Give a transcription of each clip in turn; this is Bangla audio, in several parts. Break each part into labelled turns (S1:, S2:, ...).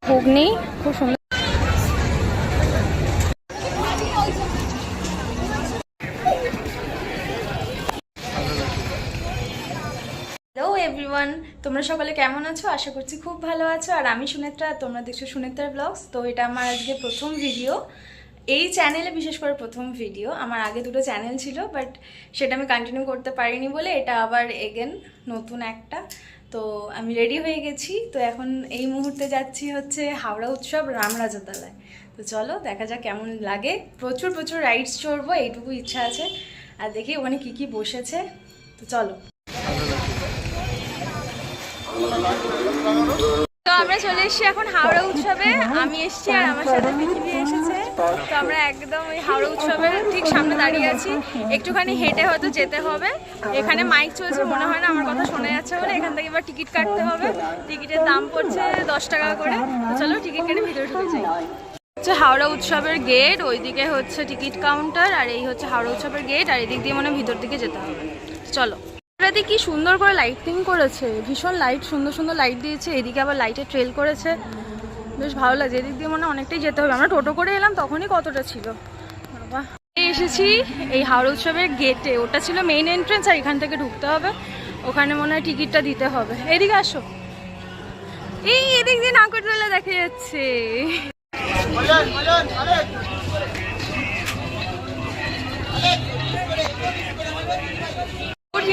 S1: ঘুগনি খুব সুন্দর। হ্যালো এভরিওয়ান, তোমরা সকলে কেমন আছো? আশা করছি খুব ভালো আছো। আর আমি সুনেত্রা, তোমরা দেখছো সুনেত্রার ব্লগস। তো এটা আমার আজকে প্রথম ভিডিও এই চ্যানেলে, বিশেষ করে প্রথম ভিডিও। আমার আগে দুটো চ্যানেল ছিল, বাট সেটা আমি কন্টিনিউ করতে পারিনি বলে এটা আবার এগেন নতুন একটা। তো আমি রেডি হয়ে গেছি। তো এখন এই মুহূর্তে যাচ্ছি হচ্ছে হাওড়া উৎসব রামরাজাতলায়। তো চলো দেখা যাক কেমন লাগে। প্রচুর প্রচুর রাইডস চড়বো, এইটুকু ইচ্ছা আছে। আর দেখি ওখানে কি কি বসেছে। তো চলো। তো আমরা চলে এসেছি এখন হাওড়া উৎসবে। আমি এসেছি আর আমার সাথে পৃথিবী এসেছে। তো আমরা একদম ওই হাওড়া উৎসবের ঠিক সামনে দাঁড়িয়ে আছি। একটুখানি হেঁটে হয়তো যেতে হবে। এখানে মাইক চলছে, মনে হয় না আমার কথা শোনা যাচ্ছে বলে। এখান থেকে এবার টিকিট কাটতে হবে। টিকিটের দাম পড়ছে 10 টাকা করে। তো চলো টিকিট কেটে ভিতরে ঢুকে যাই। হচ্ছে হাওড়া উৎসবের গেট, ওইদিকে হচ্ছে টিকিট কাউন্টার, আর এই হচ্ছে হাওড়া উৎসবের গেট। আর এদিক দিয়ে মনে ভিতর দিকে যেতে হবে। চলো। রাতে কি সুন্দর করে লাইটিং করেছে, ভীষণ লাইট, সুন্দর সুন্দর লাইট দিয়েছে। এদিকে আবার লাইটের ট্রেল করেছে, বেশ ভালো লাগছে। এদিক দিয়ে মনে অনেকটাই যেতে হবে। আমরা টোটো করে এলাম, তখনই কতটা ছিল বাবা। এসেছি এই হাওড়া উৎসবের গেটে, ওটা ছিল মেইন এন্ট্রেন্স। আর এখান থেকে ঢুকতে হবে, ওখানে মনে হয় টিকিটটা দিতে হবে। এদিকে আসো, এই এদিক দিয়ে নাগরদোলা দেখা যাচ্ছে।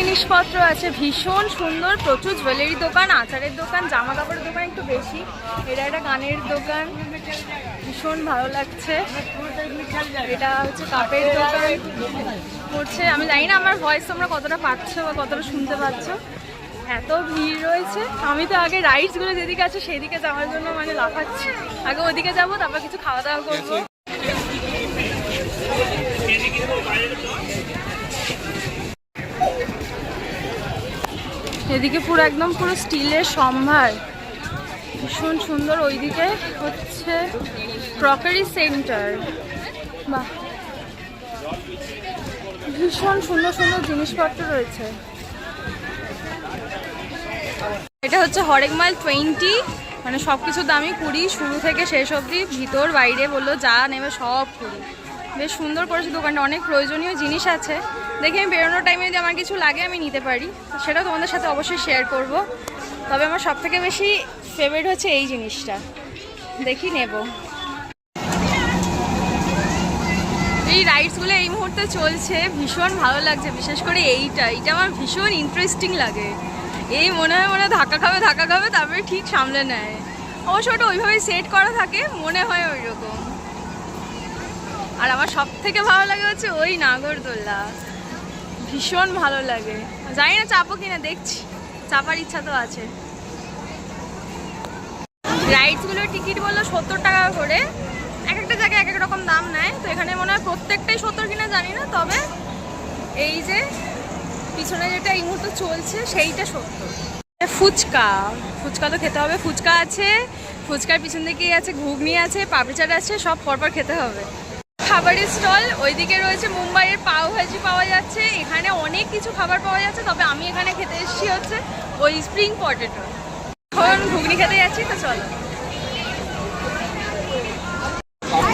S1: জিনিসপত্র আছে ভীষণ সুন্দর, প্রচুর জুয়েলারি দোকান, আচারের দোকান, জামা কাপড়ের দোকান একটু বেশি। এটা একটা গানের দোকান, ভীষণ ভালো লাগছে। এটা হচ্ছে কাপের দোকান করছে। আমি জানি না আমার ভয়েস তোমরা কতটা পাচ্ছ বা কতটা শুনতে পাচ্ছ, এত ভিড় রয়েছে। আমি তো আগে রাইডসগুলো যেদিকে আছে সেদিকে যাওয়ার জন্য মানে লাফাচ্ছি। আগে ওদিকে যাবো, তারপর কিছু খাওয়া দাওয়া করবো। এদিকে পুরো একদম পুরো স্টিলের সম্ভার, ভীষণ সুন্দর। ওইদিকে হচ্ছে ক্রকারি সেন্টার, বাহ ভীষণ সুন্দর সুন্দর জিনিসপত্র রয়েছে। এটা হচ্ছে হরেক মাইল 20, মানে সব কিছুর দামই 20, শুরু থেকে শেষ অবধি, ভিতর বাইরে বললো যা নেবে সব 20। বেশ সুন্দর করেছে দোকানটা, অনেক প্রয়োজনীয় জিনিস আছে। দেখি আমি বেরোনোর টাইমে যদি আমার কিছু লাগে আমি নিতে পারি, সেটা তোমাদের সাথে অবশ্যই শেয়ার করব। তবে আমার সব থেকে বেশি ফেভারিট হচ্ছে এই জিনিসটা, দেখি নেব। এই রাইডসগুলো এই মুহূর্তে চলছে, ভীষণ ভালো লাগছে। বিশেষ করে এইটা আমার ভীষণ ইন্টারেস্টিং লাগে। এই মনে হয় ধাক্কা খাবে তারপরে ঠিক সামলে নেয়। অবশ্য ওটা ওইভাবেই সেট করা থাকে, মনে হয় ওই রকম। আর আমার সব থেকে ভালো লাগে হচ্ছে ওই নাগরদোলা, ভীষণ ভালো লাগে। জানি না চাপো কিনা, দেখছি, চাপার ইচ্ছা তো আছে। রাইডসগুলোর টিকিট বললো 70 টাকা করে, এক একটা জায়গায় এক এক রকম দাম নেয়। তো এখানে মনে হয় প্রত্যেকটাই 70 কিনা জানি না, তবে এই যে পিছনে যেটা এই মুহূর্তে চলছে সেইটা 70। ফুচকা তো খেতে হবে। ফুচকা আছে, ফুচকার পিছন দিকেই আছে ঘুগনি আছে, পাপড়ি চাট আছে, সব পরপর খেতে হবে। খাবারের স্টল ওইদিকে রয়েছে, মুম্বাইয়ের পাও ভাজি পাওয়া যাচ্ছে। এখানে অনেক কিছু খাবার পাওয়া যাচ্ছে, তবে আমি এখানে খেতে এসেছি হচ্ছে ওই স্প্রিং পটেটো। এখন ঘুগনি খেতে যাচ্ছি, তো চলো।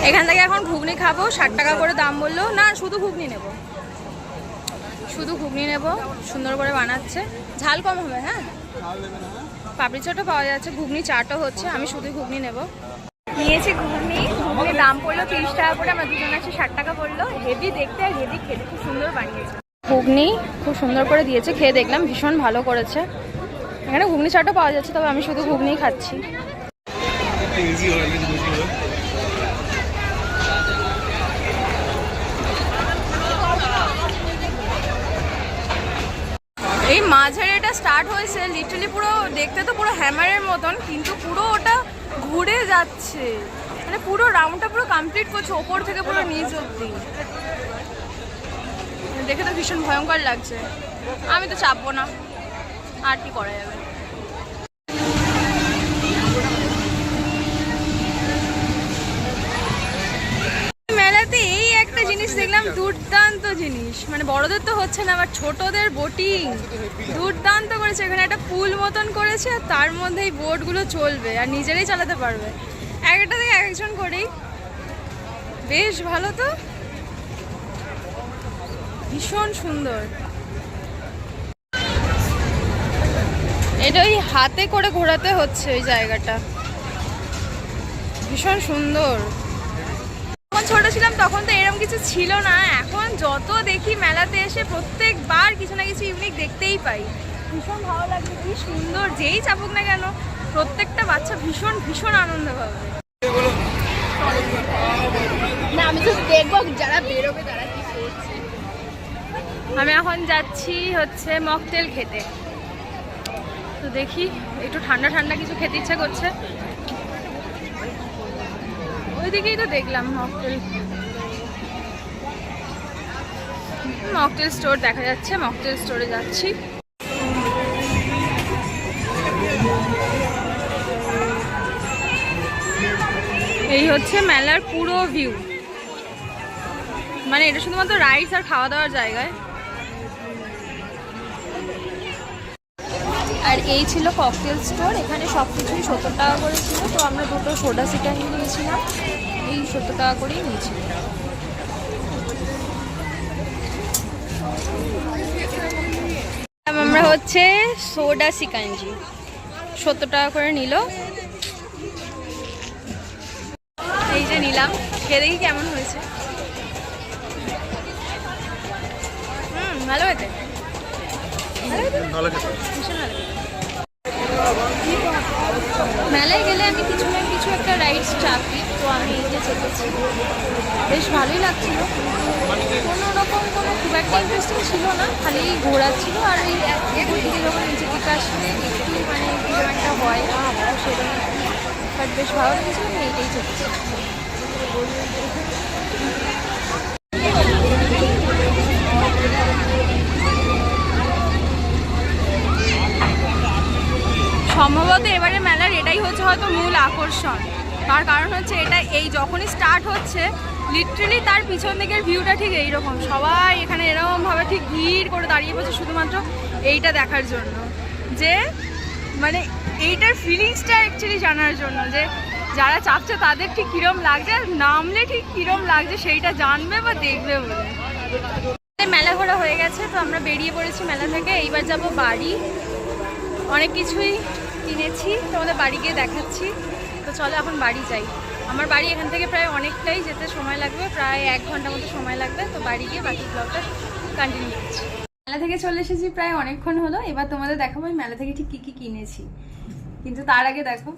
S1: এখান থেকে এখন ঘুগনি খাবো, 60 টাকা করে দাম বললো। না, শুধু ঘুগনি নেব, সুন্দর করে বানাচ্ছে, ঝাল কম হবে। হ্যাঁ, পাপড়ি চাটও পাওয়া যাচ্ছে, ঘুগনি চাটও হচ্ছে। আমি শুধু ঘুগনি নেব। নিয়েছি ঘুগনির দাম পড়লো 30 টাকা করে। আমরা দুজন আছি, 60 টাকা পড়লো। হেভি দেখতে আর হেভি খেতে, খুব সুন্দর বানিয়েছে। ঘুগনি খুব সুন্দর করে দিয়েছে, খেয়ে দেখলাম ভীষণ ভালো করেছে। এখানে ঘুগনি চাটও পাওয়া যাচ্ছে, তবে আমি শুধু ঘুগনিই খাচ্ছি। এই মাঝের এটা স্টার্ট হয়েছে, লিটারালি পুরো দেখতে তো পুরো হ্যামারের মতন, কিন্তু পুরো ওটা ঘুরে যাচ্ছে, মানে পুরো রাউন্ডটা পুরো কমপ্লিট করছে, ওপর থেকে পুরো নিচ অব্দি। দেখে তো ভীষণ ভয়ঙ্কর লাগছে। আমি তো চাপবো না, আর কি করা যাবে। মেলাতে এই একটা জিনিস দেখলাম, দুর্দান্ত দুর্দান্ত জিনিস, মানে বড়দের তো হচ্ছে না, আবার ছোটদের বোটিং দুর্দান্ত করেছে। এখানে একটা পুল মতন করেছে আর তার মধ্যেই বোটগুলো চলবে আর নিজেরাই চালাতে পারবে, একটা থেকে একজন করেই। বেশ ভালো তো, ভীষণ সুন্দর। এটা ওই হাতে করে ঘোরাতে হচ্ছে ওই জায়গাটা, ভীষণ সুন্দর। যখন ছোট ছিলাম তখন তো এরকম কিছু ছিল না, এখন যত দেখি মেলাতে এসে প্রত্যেকবার কিছু না কিছু ইউনিক দেখতেই পাই। ভীষণ ভালো লাগছে, কি সুন্দর, যেই চাপুক না কেন প্রত্যেকটা বাচ্চা ভীষণ ভীষণ আনন্দ পাবে।
S2: না আমি তো দেখবো যারা বেরোবে তারা কি করছে।
S1: আমি এখন যাচ্ছি হচ্ছে মকটেল খেতে, তো দেখি একটু ঠান্ডা ঠান্ডা কিছু খেতে ইচ্ছা করছে। ওইদিকেই তো দেখলাম মকটেল স্টোর দেখা যাচ্ছে, মকটেল স্টোরে যাচ্ছি। এই হচ্ছে মেলার পুরো ভিউ, মানে এটা শুধুমাত্র রাইডস আর খাওয়া দাওয়ার জায়গায়। আর এই ছিল ককটেল স্টোর, এখানে সব কিছুই 70 টাকা করে ছিল। তো আমরা দুটো সোডা সিকানি নিয়েছিলাম, এই 70 টাকা করেই নিয়েছিলাম। আমরা হচ্ছে সোডা সিকাঞ্জি 70 টাকা করে নিল, এই যে নিলাম, খেয়ে দেখি কেমন হয়েছে। ভালো হয়েছে, মেলায় গেলে আমি কিছু না কিছু একটা রাইডস চাপি, তো আমি এই যে চেপেছি, বেশ ভালোই লাগছিল। কোনো রকম কোনো খুব একটা ইন্টারেস্টিং ছিল না, খালি ঘোরাচ্ছিল। আর এই থেকে যখন নিচে দিকে আসলে একটু মানে কিরকম একটা হয় সেরকম, বাট বেশ ভালো লেগেছিল, আমি এইটাই চেপেছি। সম্ভবত এবারে মেলার এটাই হচ্ছে হয়তো মূল আকর্ষণ, তার কারণ হচ্ছে এটা এই যখনই স্টার্ট হচ্ছে লিটারেলি তার পিছন দিকের ভিউটা ঠিক এইরকম, সবাই এখানে এরকমভাবে ঠিক ভিড় করে দাঁড়িয়ে পড়ছে শুধুমাত্র এইটা দেখার জন্য, যে মানে এইটার ফিলিংসটা অ্যাকচুয়ালি জানার জন্য, যে যারা চাপছে তাদের ঠিক কীরম লাগছে আর নামলে ঠিক কীরম লাগছে সেইটা জানবে বা দেখবে বলে। মেলা ঘোরা হয়ে গেছে, তো আমরা বেরিয়ে পড়েছি মেলা থেকে, এইবার যাব বাড়ি। অনেক কিছুই কিনেছি, তোমাদের বাড়ি গিয়ে দেখাচ্ছি। তো চলো এখন বাড়ি যাই। আমার বাড়ি এখান থেকে প্রায় অনেকটাই যেতে সময় লাগবে, প্রায় 1 ঘন্টার মতো সময় লাগবে। তো বাড়ি গিয়ে বাকি ব্লগটা কন্টিনিউ করছি। মেলা থেকে চলে এসেছি, প্রায় অনেকক্ষণ হলো। এবার তোমাদের দেখাবো আমি মেলা থেকে ঠিক কী কী কিনেছি, কিন্তু তার আগে দেখো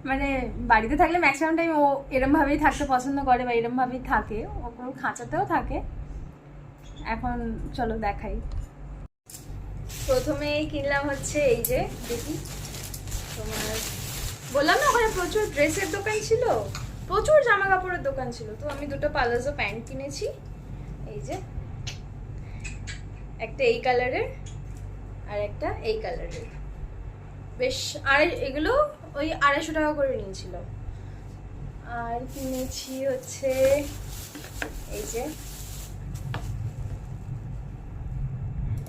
S1: মানে বাড়িতে থাকলে ম্যাক্সিমাম টাইম ও এরমভাবেই থাকতে পছন্দ করে বা এরমভাবেই থাকে, ও কোনো খাঁচাতেও থাকে। এখন চলো দেখাই। প্রথমে কিনলাম হচ্ছে এই যে দেখি, তোমার বললাম না ওখানে প্রচুর ড্রেসের দোকান ছিল, প্রচুর জামা কাপড়ের দোকান ছিল। তো আমি দুটো পালাজো প্যান্ট কিনেছি, এই যে একটা এই কালারের আর একটা এই কালারের, বেশ। আর এগুলো ওই 250 টাকা করে নিয়েছিল। আর কিনেছি হচ্ছে এই যে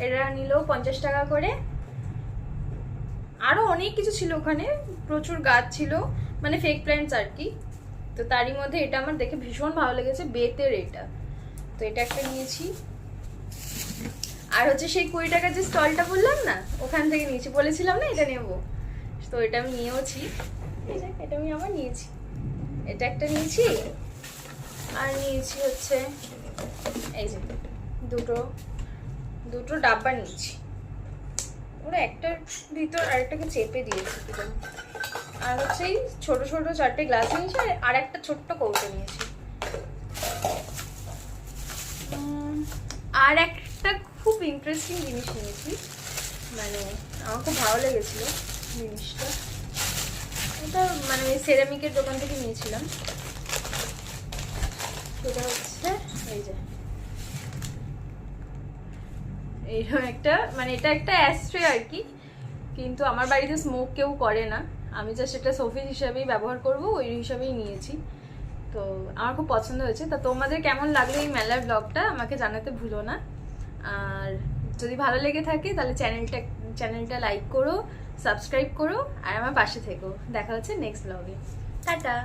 S1: এরা নিল 50 টাকা করে। আরো অনেক কিছু ছিল ওখানে, প্রচুর গাছ ছিল, মানে ফেক প্ল্যান্টস আর কি। তো তারই মধ্যে এটা আমার দেখে ভীষণ ভালো লেগেছে, বেতের এটা, তো এটা একটা নিয়েছি। আর হচ্ছে সেই 20 টাকার যে স্টলটা বললাম না, ওখান থেকে নিয়েছি, বলেছিলাম না এটা নেবো, তো এটা আমি নিয়েওছি। এটা আমি আবার নিয়েছি, এটা একটা নিয়েছি। আর নিয়েছি হচ্ছে এই যে দুটো ডাব্বা নিয়েছি, ওরা একটার ভিতর আরেকটাকে চেপে দিয়েছি কিরকম। আর হচ্ছে এই ছোট ছোট 4টে গ্লাস নিয়েছি, আর একটা ছোট্ট কৌটো নিয়েছি। আর একটা খুব ইন্টারেস্টিং জিনিস নিয়েছি, মানে আমার খুব ভালো লেগেছিল জিনিসটা। এটা মানে সেরামিকের দোকান থেকে নিয়েছিলাম। সেটা হচ্ছে এই যে এইরকম একটা, মানে এটা একটা অ্যাস্ট্রে আর কি, কিন্তু আমার বাড়িতে স্মোক কেউ করে না, আমি জাস্ট এটা শোপিস হিসাবেই ব্যবহার করব, ওই হিসাবেই নিয়েছি। তো আমার খুব পছন্দ হয়েছে। তো তোমাদের কেমন লাগলো এই মেলার ব্লগটা আমাকে জানাতে ভুলো না। আর যদি ভালো লেগে থাকে তাহলে চ্যানেলটা লাইক করো, সাবস্ক্রাইব করো আর আমার পাশে থেকো। দেখা হচ্ছে নেক্সট ব্লগে। টাটা।